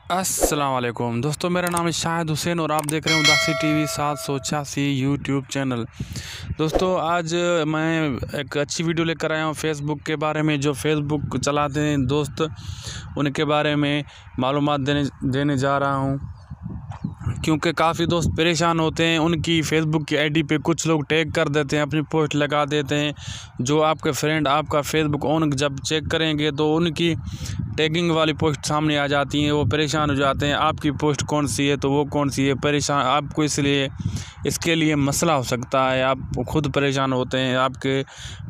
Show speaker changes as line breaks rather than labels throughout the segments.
अस्सलाम वालेकुम दोस्तों, मेरा नाम है शाहिद हुसैन और आप देख रहे हैं उदासी टीवी 786 यूट्यूब चैनल। दोस्तों आज मैं एक अच्छी वीडियो लेकर आया हूँ फेसबुक के बारे में। जो फेसबुक चलाते हैं दोस्त, उनके बारे में मालूमात देने जा रहा हूँ, क्योंकि काफ़ी दोस्त परेशान होते हैं। उनकी फेसबुक की आईडी पे कुछ लोग टैग कर देते हैं, अपनी पोस्ट लगा देते हैं। जो आपके फ्रेंड आपका फेसबुक ऑन जब चेक करेंगे तो उनकी टैगिंग वाली पोस्ट सामने आ जाती हैं। वो परेशान हो जाते हैं, आपकी पोस्ट कौन सी है तो वो कौन सी है। परेशान आपको इसके लिए मसला हो सकता है, आप खुद परेशान होते हैं। आपके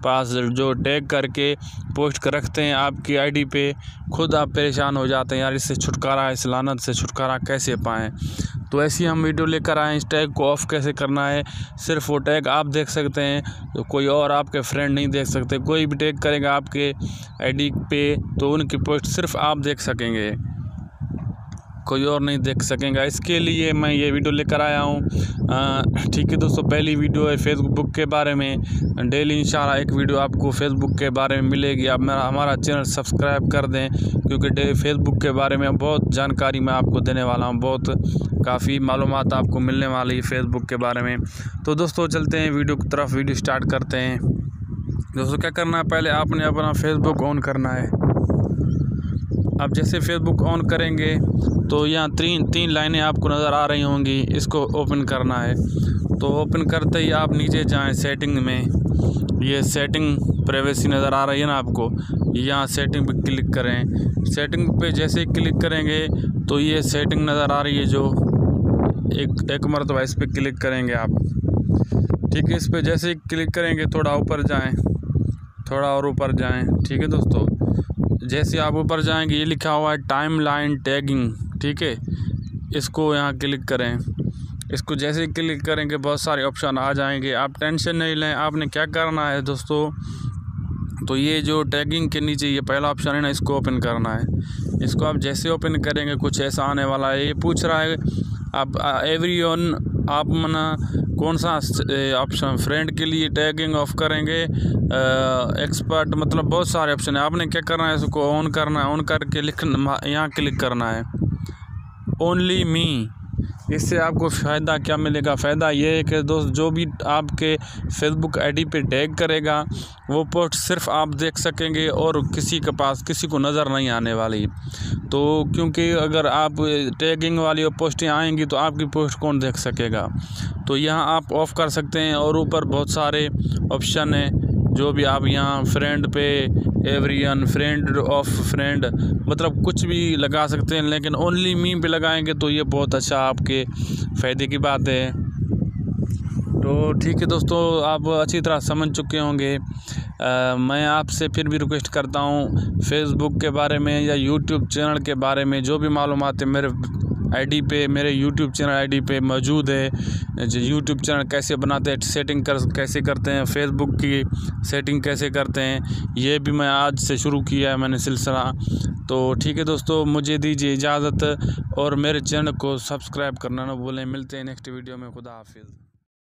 पास जो टैग करके पोस्ट कर रखते हैं आपकी आईडी पे, खुद आप परेशान हो जाते हैं, यार इससे छुटकारा, इस लानत से छुटकारा कैसे पाएँ। तो ऐसी हम वीडियो लेकर आए, इस टैग को ऑफ़ कैसे करना है। सिर्फ वो टैग आप देख सकते हैं, तो कोई और आपके फ्रेंड नहीं देख सकते। कोई भी टैग करेगा आपके आईडी पे तो उनकी पोस्ट सिर्फ आप देख सकेंगे, कोई और नहीं देख सकेंगे। इसके लिए मैं ये वीडियो लेकर आया हूँ। ठीक है दोस्तों, पहली वीडियो है फेसबुक के बारे में। डेली इंशाल्लाह एक वीडियो आपको फेसबुक के बारे में मिलेगी। आप हमारा चैनल सब्सक्राइब कर दें, क्योंकि डेली फेसबुक के बारे में बहुत जानकारी मैं आपको देने वाला हूँ। बहुत काफ़ी मालूमात आपको मिलने वाली है फेसबुक के बारे में। तो दोस्तों चलते हैं वीडियो की तरफ, वीडियो स्टार्ट करते हैं। दोस्तों क्या करना है, पहले आपने अपना फेसबुक ऑन करना है। आप जैसे फेसबुक ऑन करेंगे तो यहाँ तीन लाइनें आपको नज़र आ रही होंगी, इसको ओपन करना है। तो ओपन करते ही आप नीचे जाएं सेटिंग में। ये सेटिंग प्राइवेसी नज़र आ रही है ना आपको, यहाँ सेटिंग पे क्लिक करें। सेटिंग पे जैसे ही क्लिक करेंगे तो ये सेटिंग नज़र आ रही है, जो एक मरतबा इस पर क्लिक करेंगे आप। ठीक है, इस पर जैसे ही क्लिक करेंगे थोड़ा ऊपर जाएँ, थोड़ा और ऊपर जाएँ। ठीक है दोस्तों, जैसे आप ऊपर जाएंगे ये लिखा हुआ है टाइमलाइन टैगिंग। ठीक है, इसको यहाँ क्लिक करें। इसको जैसे ही क्लिक करेंगे बहुत सारे ऑप्शन आ जाएंगे। आप टेंशन नहीं लें, आपने क्या करना है दोस्तों, तो ये जो टैगिंग के नीचे ये पहला ऑप्शन है ना, इसको ओपन करना है। इसको आप जैसे ओपन करेंगे कुछ ऐसा आने वाला है। ये पूछ रहा है आप एवरीवन, आप मना कौन सा ऑप्शन फ्रेंड के लिए टैगिंग ऑफ करेंगे, एक्सपर्ट, मतलब बहुत सारे ऑप्शन है। आपने क्या करना है, इसको ऑन करना है। ऑन करके लिखना, यहाँ क्लिक करना है ओनली मी। इससे आपको फ़ायदा क्या मिलेगा, फ़ायदा ये है कि दोस्त जो भी आपके फेसबुक आईडी पे टैग करेगा वो पोस्ट सिर्फ आप देख सकेंगे और किसी को नज़र नहीं आने वाली। तो क्योंकि अगर आप टैगिंग वाली पोस्टें आएंगी तो आपकी पोस्ट कौन देख सकेगा। तो यहाँ आप ऑफ़ कर सकते हैं। और ऊपर बहुत सारे ऑप्शन हैं, जो भी आप यहाँ फ्रेंड पे एवरीवन, फ्रेंड ऑफ फ्रेंड, मतलब कुछ भी लगा सकते हैं, लेकिन ओनली मी पे लगाएंगे तो ये बहुत अच्छा आपके फ़ायदे की बात है। तो ठीक है दोस्तों, आप अच्छी तरह समझ चुके होंगे। मैं आपसे फिर भी रिक्वेस्ट करता हूँ, फेसबुक के बारे में या यूट्यूब चैनल के बारे में जो भी मालूमात है मेरे आईडी पे, मेरे यूट्यूब चैनल आईडी पे मौजूद है। जो यूट्यूब चैनल कैसे बनाते हैं, सेटिंग कैसे करते हैं, फेसबुक की सेटिंग कैसे करते हैं, ये भी मैं आज से शुरू किया है मैंने सिलसिला। तो ठीक है दोस्तों, मुझे दीजिए इजाज़त और मेरे चैनल को सब्सक्राइब करना ना भूलें। मिलते हैं नेक्स्ट वीडियो में। खुदा हाफिज़।